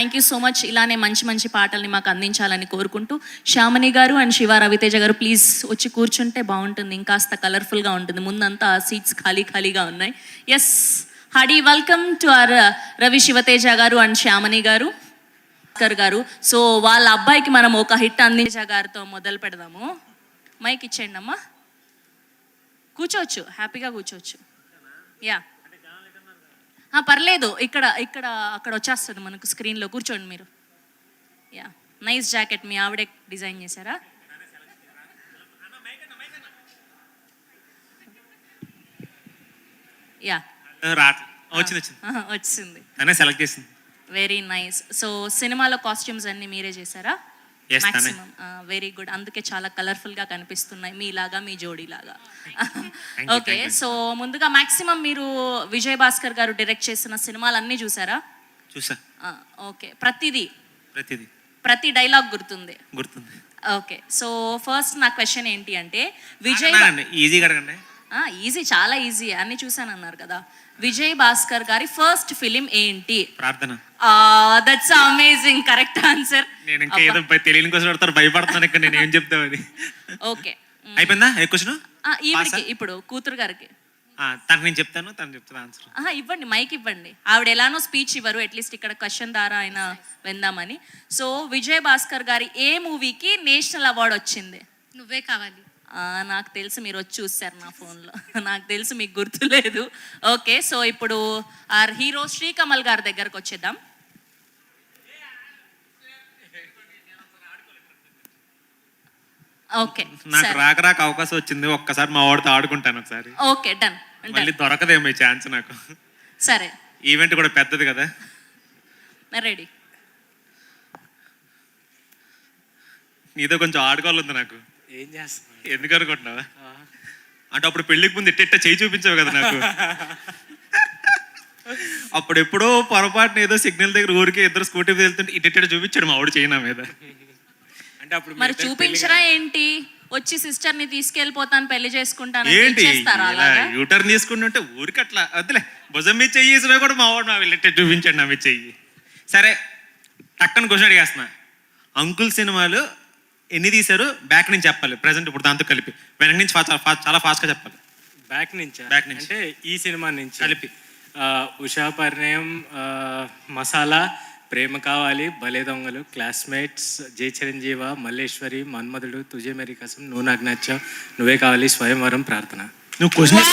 Thank you so much. ఇలానే మంచి మంచి పాటల్ని మాకు అందించాలని కోరుకుంటూ శ్యామని గారు అండ్ శివ రవితేజ గారు ప్లీజ్ వచ్చి కూర్చుంటే బాగుంటుంది, ఇంకాస్త కలర్ఫుల్గా ఉంటుంది. ముందంతా సీట్స్ ఖాళీగా ఉన్నాయి. ఎస్, హడి welcome to our Ravi Shivateja garu and శ్యామని గారు గారు. సో వాళ్ళ అబ్బాయికి మనం ఒక హిట్ అందించ గారితో మొదలు పెడదాము. మైక్ ఇచ్చేయండి అమ్మా, కూర్చోవచ్చు, హ్యాపీగా కూర్చోవచ్చు. యా పర్లేదు, ఇక్కడ అక్కడ వచ్చేస్తుంది మనకు స్క్రీన్లో, కూర్చోండి మీరు. యా, నైస్ జాకెట్ మీ ఆవిడే డిజైన్ చేశారా? యా వచ్చింది, సెలెక్ట్ చేసింది. Very nice. సో సినిమాలో కాస్ట్యూమ్స్ అన్ని మీరే చేశారా? మాక్సిమం వెరీ గుడ్, అందుకే చాలా కలర్ఫుల్గా కనిపిస్తున్నాయి మీలాగా, మీ జోడీలాగా. ఓకే, సో ముందుగా మాక్సిమం మీరు విజయ్ భాస్కర్ గారు డైరెక్ట్ చేసిన సినిమాలన్నీ చూసారా? చూసా. ఓకే, ప్రతి డైలాగ్ గుర్తుంది? ఓకే, సో ఫస్ట్ నా క్వశ్చన్ ఏంటి అంటే ఈజీ, చాలా ఈజీ, అన్ని చూసాను అన్నారు కదా. విజయ్ భాస్కర్ గారి ఫస్ట్ ఫిలిం ఏంటి? ప్రార్థన. That's amazing, correct answer. నేను ఇంకా ఏదో తెలియని కోసం అడతారు, భయపడుతున్నాను ఇక్కడ నేను ఏం చెప్తామని. ఓకే, అయిపోయిందా ఏ క్వశ్చన్? ఈవిడికి, ఇప్పుడు కూతురు గారికి. తనకు నేను చెప్తాను, తను చెప్తాను ఆన్సర్. ఇవ్వండి, మైక్ ఇవ్వండి. ఆవిడ ఎలానో స్పీచ్ ఇవ్వరు, అట్లీస్ట్ ఇక్కడ క్వశ్చన్ ద్వారా అయినా విందామని. సో విజయ్ భాస్కర్ గారి ఏ మూవీకి నేషనల్ అవార్డు వచ్చింది? నువ్వే కావాలి. నాకు తెలుసు, మీరు వచ్చి చూస్తారు నా ఫోన్లో, నాకు తెలుసు మీకు గుర్తులేదు. ఓకే, సో ఇప్పుడు ఆర్ హీరో శ్రీకమల్ గారి దగ్గరకు వచ్చేద్దాం. ఓకే, నాకు రాక అవకాశం వచ్చింది, ఒక్కసారి మా వాడితో ఆడుకుంటాను ఒకసారి. Okay, done. మళ్ళీ దొరకదేమో ఈ ఛాన్స్ నాకు. సరే, ఈవెంట్ కూడా పెద్దది కదా. రెడీ. నీతో కొంచెం ఆడుకోవాలి నాకు. ఏం చేస్తా? ఎందుకు అనుకుంటున్నావా? అంటే అప్పుడు పెళ్లికి ముందు ఇట్ట చేయి చూపించావు కదా నాకు. అప్పుడు ఎప్పుడో పొరపాటున ఏదో సిగ్నల్ దగ్గర ఊరికి ఇద్దరు స్కూటీ వెళ్తుంటే ఇట్ట చూపించాడు మా ఆవిడ చేయి నా మీద. అంటే అప్పుడు మరి చూపించరా ఏంటి? వచ్చి సిస్టర్ ని తీసుకెళ్లిపోతాను, పెళ్లి చేసుకుంటాను ఏంటి యూటర్న్ తీసుకుంటుంటే ఊరికి అట్లా వద్దులే, భుజం మీద చెయ్యి కూడా మా వాడు నా వెళ్ళేట్టే చూపించాడు నా మీద చెయ్యి. సరే, టక్కన క్వశ్చన్ అడిగేస్తున్నా. అంకుల్ సినిమాలు ఎన్ని తీశారు? బ్యాక్ నుంచి చెప్పాలి, ప్రజెంట్ ఇప్పుడు దాంతో కలిపి. వెనక నుంచి చాలా ఫాస్ట్గా చెప్పాలి. బ్యాక్ నుంచి అంటే ఈ సినిమా నుంచి కలిపి. ఉషా పరిణయం, మసాలా, ప్రేమ కావాలి, భలే దొంగలు, క్లాస్మేట్స్, జై చిరంజీవ, మల్లేశ్వరి, మన్మధుడు, తుజే మేరీ కసం, నువ్వు నాకు నచ్చావు, నువ్వే కావాలి, స్వయంవరం, ప్రార్థన. నువ్వు క్వశ్చన్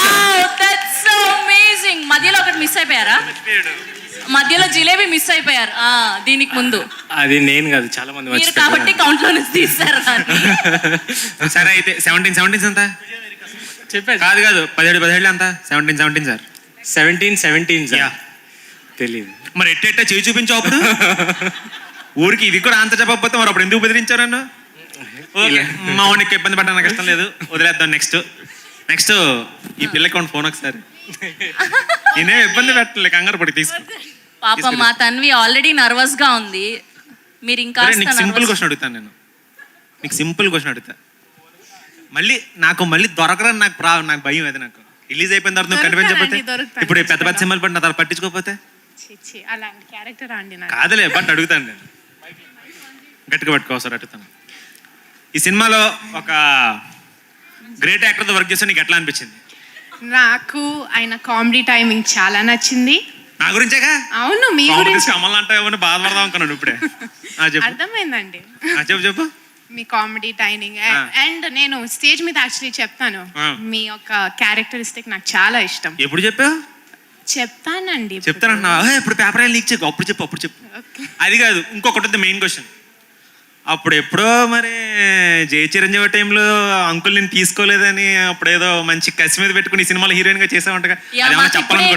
మధ్యలో ఒకటి మిస్ అయిపోయారా? మధ్యలో జిలేబీ మిస్ అయిపోయారు దీనికి ముందు. అది నేను కాదు, చాలా మంది కాబట్టి కౌంట్ లో తీస్తారు. సరే అయితే 17 ఎంత చెప్పారు? కాదు 17 అంత 17 సార్. 17 తెలీదు. మరి ఎట్ట చేయి చూపించావు అప్పుడు? ఊరికి ఇది కూడా అంత చెప్పకపోతే మరి అప్పుడు ఎందుకు బెదిరించారన్న? మా వాడికి ఇబ్బంది పడ్డా నాకు ఇష్టం లేదు, వదిలేద్దాం. నెక్స్ట్ ఈ పిల్లకి ఫోన్ ఒకసారి. నేనే ఇబ్బంది పెట్టలే, కంగారు పడి తీసుకో. పాపం మా తన్వి ఆల్రెడీ నర్వస్ గా ఉంది, మీరు ఇంకా సింపుల్ క్వశ్చన్ అడుగుతాను. నీకు సింపుల్ క్వశ్చన్ అడుగుతా. మళ్ళీ దొరకరని నాకు భయం. అది నాకు రిలీజ్ అయిపోయిన తర్వాత నువ్వు కనిపించకపోతే, ఇప్పుడు పెద్ద సినిమాలు పడి నా తర్వాత పట్టించుకోకపోతే కాదులే, బట్ అడుగుతాను నేను. గట్టిగా పట్టుకోసారి అడుగుతాను. ఈ సినిమాలో ఒక గ్రేట్ యాక్టర్తో వర్క్ చేస్తే నీకు ఎట్లా అనిపించింది? నాకు ఆయన కామెడీ టైమింగ్ చాలా నచ్చింది. నా గురించేగా? అవును, మీ గురించి. కమల్ అంటావేమో బాధపడదాం అనుకున్నాను ఇప్పుడే. అర్థమైందండి. చెప్పు. మీ కామెడీ టైమింగ్ అండ్ నేను స్టేజ్ మీద యాక్చువల్లీ చెప్తాను, మీ యొక్క క్యారెక్టరిస్టిక్ నాకు చాలా ఇష్టం. ఎప్పుడు చెప్పావు? చెప్తానండి. చెప్తానన్నా ఇప్పుడు పేపర్ లీక్ చెప్పు, అప్పుడు చెప్పు. అది కాదు, ఇంకొకటి మెయిన్ క్వశ్చన్. అప్పుడు ఎప్పుడో మరి జై చిరంజీవి టైంలో అంకుల్ నేను తీసుకోలేదని అప్పుడు ఏదో మంచి కసి మీద పెట్టుకుని ఈ సినిమాలో హీరోయిన్ గా చేసామంటగా,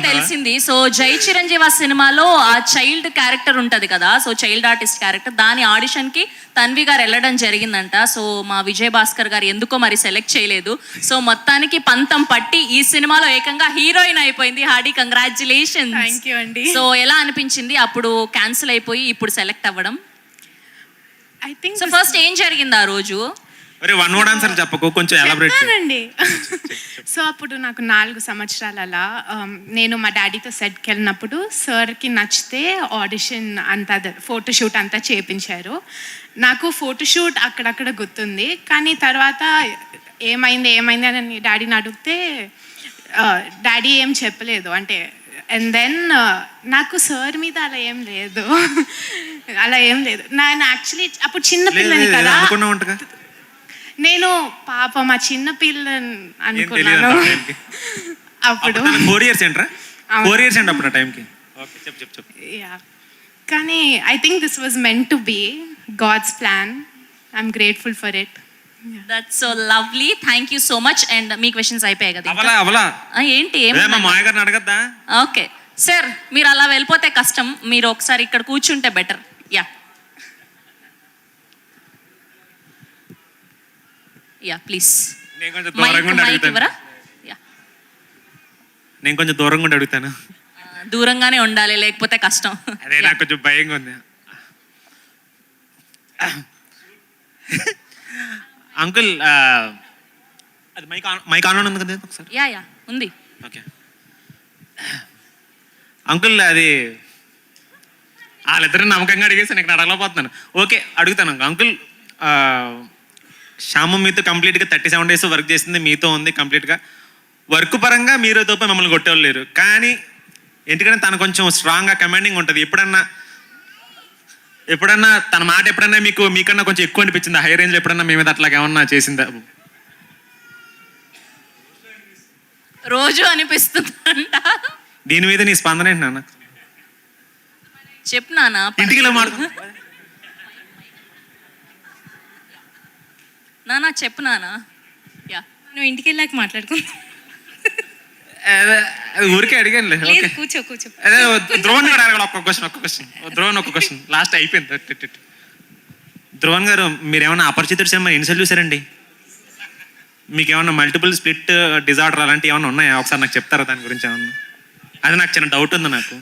తెలిసింది. సో జై చిరంజీవి సినిమాలో ఆ చైల్డ్ క్యారెక్టర్ ఉంటది కదా, సో చైల్డ్ ఆర్టిస్ట్ క్యారెక్టర్, దాని ఆడిషన్ కి తన్వి గారు వెళ్ళడం జరిగిందంట. సో మా విజయ్ భాస్కర్ గారు ఎందుకో మరి సెలెక్ట్ చేయలేదు. సో మొత్తానికి పంతం పట్టి ఈ సినిమాలో ఏకంగా హీరోయిన్ అయిపోయింది. Hearty congratulations. థ్యాంక్ యూ అండి. సో ఎలా అనిపించింది అప్పుడు క్యాన్సిల్ అయిపోయి ఇప్పుడు సెలెక్ట్ అవ్వడం? ఐ థింక్ సో ఫస్ట్ ఏం జరిగింది ఆ రోజు? అరే వన్ వర్డ్ ఆన్సర్ చెప్పకు, కొంచెం ఎలాబరేట్ చేయి. చెప్తానండి. సో అప్పుడు నాకు 4 సంవత్సరాలు అలా నేను మా డాడీతో సెట్కి వెళ్ళినప్పుడు సార్కి నచ్చితే ఆడిషన్ అంతా ఫోటోషూట్ అంతా చేయించారు. నాకు ఫోటోషూట్ అక్కడక్కడ గుర్తుంది, కానీ తర్వాత ఏమైంది అని డాడీని అడిగితే డాడీ ఏం చెప్పలేదు. అంటే అండ్ దెన్ నాకు సార్ మీద అలా ఏం లేదు. నేను యాక్చువల్లీ అప్పుడు చిన్న పిల్లని కదా, అనుకున్నావు ఉంటగా. నేను పాప మా చిన్న పిల్లని అనుకున్నాను అప్పుడు. 4 years ఏంట్రా? 4 years ఏంటి అప్పుడు ఆ టైంకి? ఓకే, చెప్పు. యా, కానీ I think this was meant to be God's plan. I'm grateful for it. That's so lovely, thank you so much. And మీ క్వశ్చన్స్ అయిపోయాయి కదా? అవలా ఏంటి ఏం? మా మాయ గారిని అడగద్దా? ఓకే సార్, మీరు అలా వెళ్ళిపోతే కష్టం, మీరు ఒకసారి ఇక్కడ కూర్చుంటే బెటర్. Yeah please. నేను కొంచెం దూరంగా ఉండి అడుగుతాను. దూరంగానే ఉండాలి, లేకపోతే కష్టం. అదే నాకు కొంచెం భయంగా ఉంది. అంకుల్, అది మైక్ ఆన్ ఉంది కదా ఒకసారి? యా ఉంది. ఓకే అంకుల్, అది వాళ్ళిద్దరు నమ్మకంగా అడిగేసి నేను అడగలేకపోతున్నాను. ఓకే, అడుగుతాను అంకుల్. శ్యామ మీతో కంప్లీట్గా 37 days వర్క్ చేసింది మీతో ఉంది కంప్లీట్గా. వర్క్ పరంగా మీరు తప్ప మమ్మల్ని కొట్టేవాళ్ళు లేరు, కానీ ఎందుకంటే తను కొంచెం స్ట్రాంగ్గా కమాండింగ్ ఉంటుంది. ఎప్పుడన్నా తన మాట ఎప్పుడన్నా మీకన్నా కొంచెం ఎక్కువ అనిపించింది హై రేంజ్లో? ఎప్పుడన్నా మీ మీద అట్లాగా ఏమన్నా చేసిందా? రోజు అనిపిస్తుందంట. దీని మీద నీ స్పందన ఏంటి నాన్న? చెప్పు నాన్న. ఇంటికి నానా చెప్పు నానా. యా, నువ్వు ఇంటికి వెళ్ళాక మాట్లాడుకుంటా. ఊరికే అడిగాను. కూర్చో. అదే ధ్రువన్ గారు అడగాలి ఒక్క క్వశ్చన్. లాస్ట్ అయిపోయింది. ధ్రువన్ గారు, మీరు ఏమన్నా అపరిచితుడు సినిమా ఎన్నిసార్లు చూసారండి? మీకు ఏమన్నా మల్టిపుల్ స్ప్లిట్ డిజార్డర్ అలాంటివి ఏమన్నా ఉన్నాయా? ఒకసారి నాకు చెప్తారా దాని గురించి ఏమన్నా? అది నాకు చిన్న డౌట్ ఉంది నాకు.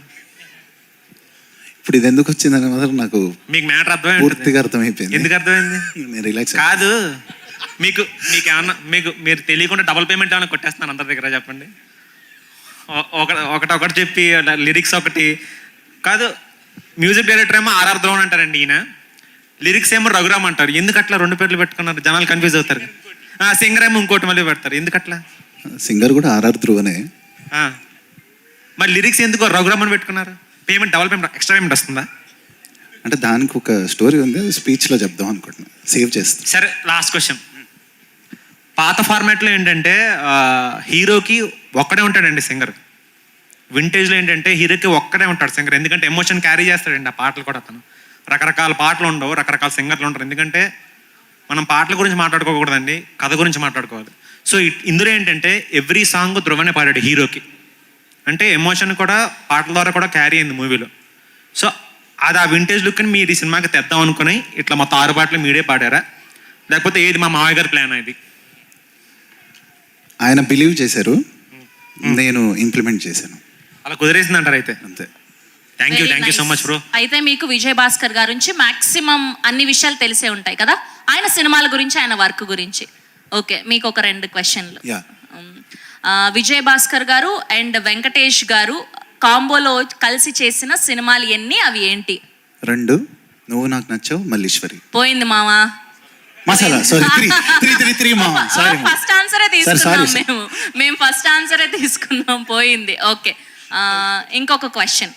ఇప్పుడు ఇది ఎందుకు వచ్చిందని మాత్రం నాకు మీకు మ్యాటర్ అర్థమైంది? పూర్తిగా అర్థమైపోయింది. ఎందుకు అర్థమైంది? నేను రిలాక్స్ కాదు, మీకేమన్నా మీరు తెలియకుండా డబుల్ పేమెంట్ ఏమైనా కొట్టేస్తున్నాను అందరి దగ్గర? చెప్పండి. ఒకటి చెప్పి లిరిక్స్ ఒకటి కాదు. మ్యూజిక్ డైరెక్టర్ ఏమో ఆర్ఆర్ ధ్రువన్ అంటారండి, ఈయన లిరిక్స్ ఏమో రఘురామ్ అంటారు. ఎందుకు అట్లా 2 పేర్లు పెట్టుకున్నారు? జనాలు కన్ఫ్యూజ్ అవుతారు. సింగర్ ఏమో ఇంకోటి మళ్ళీ పెడతారు. ఎందుకు అట్లా? సింగర్ కూడా ఆర్ఆర్ ధ్రువనే. మరి లిరిక్స్ ఎందుకు రఘురామ్ అని పెట్టుకున్నారు? Payment double payment extra payment వస్తుందా? అంటే దానికి ఒక స్టోరీ ఉంది, స్పీచ్లో చెప్దాం అనుకుంటున్నా, సేవ్ చేస్తాను. సరే, లాస్ట్ క్వశ్చన్. పాత ఫార్మాట్లో ఏంటంటే హీరోకి ఒక్కడే ఉంటాడండి సింగర్. వింటేజ్లో ఏంటంటే హీరోకి ఒక్కడే ఉంటాడు సింగర్. ఎందుకంటే ఎమోషన్ క్యారీ చేస్తాడండి ఆ పాటలు కూడా. అతను రకరకాల పాటలు ఉండవు, రకరకాల సింగర్లు ఉంటారు. ఎందుకంటే మనం పాటల గురించి మాట్లాడుకోకూడదండి, కథ గురించి మాట్లాడుకోవాలి. సో ఇందులో ఏంటంటే ఎవ్రీ సాంగ్ ధ్రువనే పాడాడు హీరోకి. అంటే ఎమోషన్ కూడా పాటల ద్వారా కూడా క్యారీ అయింది మూవీలో. సో అది ఆ వింటేజ్ లుక్ని మీరు ఈ సినిమాకి తెద్దాం అనుకుని ఇట్లా మొత్తం 6 పాటలు మీరే పాడారా, లేకపోతే ఏది మా మావయ్య గారి ప్లాన్? ఇది ఆయన బిలీవ్ చేశారు, నేను ఇంప్లిమెంట్ చేశాను. అలా కుదిరేసింది అంటారు అయితే? అంతే. Thank you so much bro. అయితే మీకు విజయ్ భాస్కర్ గారి నుంచి మాక్సిమం అన్ని విషయాలు తెలిసే ఉంటాయి కదా, ఆయన సినిమాల గురించి, ఆయన వర్క్ గురించి. ఓకే, మీకు ఒక 2 క్వశ్చన్లు. విజయ్ భాస్కర్ గారు అండ్ వెంకటేష్ గారు కాంబోలో కలిసి చేసిన సినిమాలు ఎన్ని, అవి ఏంటి? 2. నువ్వు నాకు నచ్చావు, మల్లీశ్వరి. పోయింది మామా. మసాలా, సారీ 3 మామా, సారీ. ఫస్ట్ ఆన్సరే తీసుకున్నాం మేము ఫస్ట్ ఆన్సరే తీసుకున్నాం, పోయింది. ఓకే, ఇంకొక క్వశ్చన్.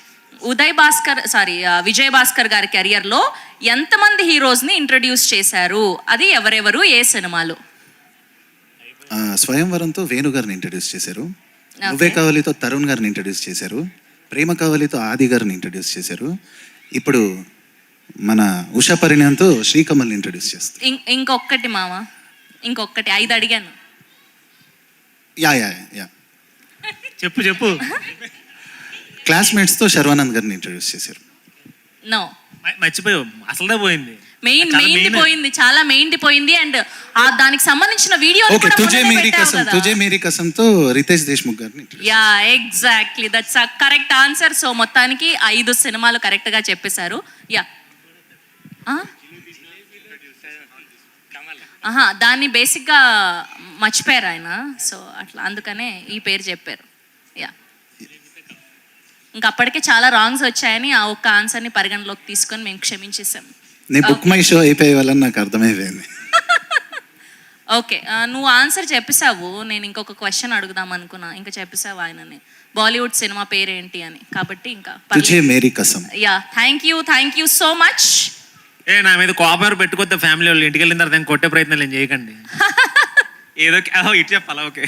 విజయ్ భాస్కర్ గారి కెరియర్లో ఎంతమంది హీరోస్ని ఇంట్రడ్యూస్ చేశారు? అది ఎవరెవరు, ఏ సినిమాలు? స్వయంవరంతో వేణు గారిని ఇంట్రడ్యూస్ చేశారు. నువ్వే కావాలితో తరుణ్ గారిని ఇంట్రడ్యూస్ చేశారు. ప్రేమ కావాలితో ఆది గారిని ఇంట్రడ్యూస్ చేశారు. ఇప్పుడు మన ఉషా పరిణయంతో శ్రీకమల్ని ఇంట్రడ్యూస్ చేస్తారు. ఇంకొకటి మామ, ఇంకొకటి 5 అడిగాను. యా చెప్పు. క్లాస్మేట్స్తో శర్వానంద్ గారిని ఇంట్రడ్యూస్ చేశారు. నో, మర్చిపోయావు, అసలుదే పోయింది. మెయిన్ చాలా మెయిన్ పోయింది. అండ్ దానికి సంబంధించిన వీడియో తుజే మేరీ కసంతో రితేష్ దేశ్ముఖ్ గారిని. Yeah, exactly, that's a correct answer. So మొత్తానికి 5 సినిమాలు కరెక్ట్ గా చెప్పేశారు. యా, ఆహా, దాన్ని బేసిక్గా మర్చిపోయారు ఆయన, సో అట్లా అందుకనే ఈ పేరు చెప్పారు. యా, ఇంకా అప్పటికే చాలా రాంగ్స్ వచ్చాయని ఆ ఒక్క ఆన్సర్ని పరిగణలోకి తీసుకొని మేము క్షమించేసాం. నీ బుక్ మై షో అయిపోయే వాళ్ళని నాకు అర్థమైపోయింది. ఓకే, నువ్వు ఆన్సర్ చెప్పేసావు, నేను ఇంకొక క్వశ్చన్ అడుగుదాం అనుకున్నా, ఇంకా చెప్పేసావు ఆయనని బాలీవుడ్ సినిమా పేరేంటి అని, కాబట్టి ఇంకా Tujhe Meri Kasam. Yeah, thank you so much. నా మీద కోపం పెట్టుకొద్దా ఫ్యామిలీ వాళ్ళు, ఇంటికి వెళ్ళిన తర్వాత కొట్టే ప్రయత్నాలు ఏం చేయకండి. ఏదో ఇటు చెప్పాలా, ఓకే.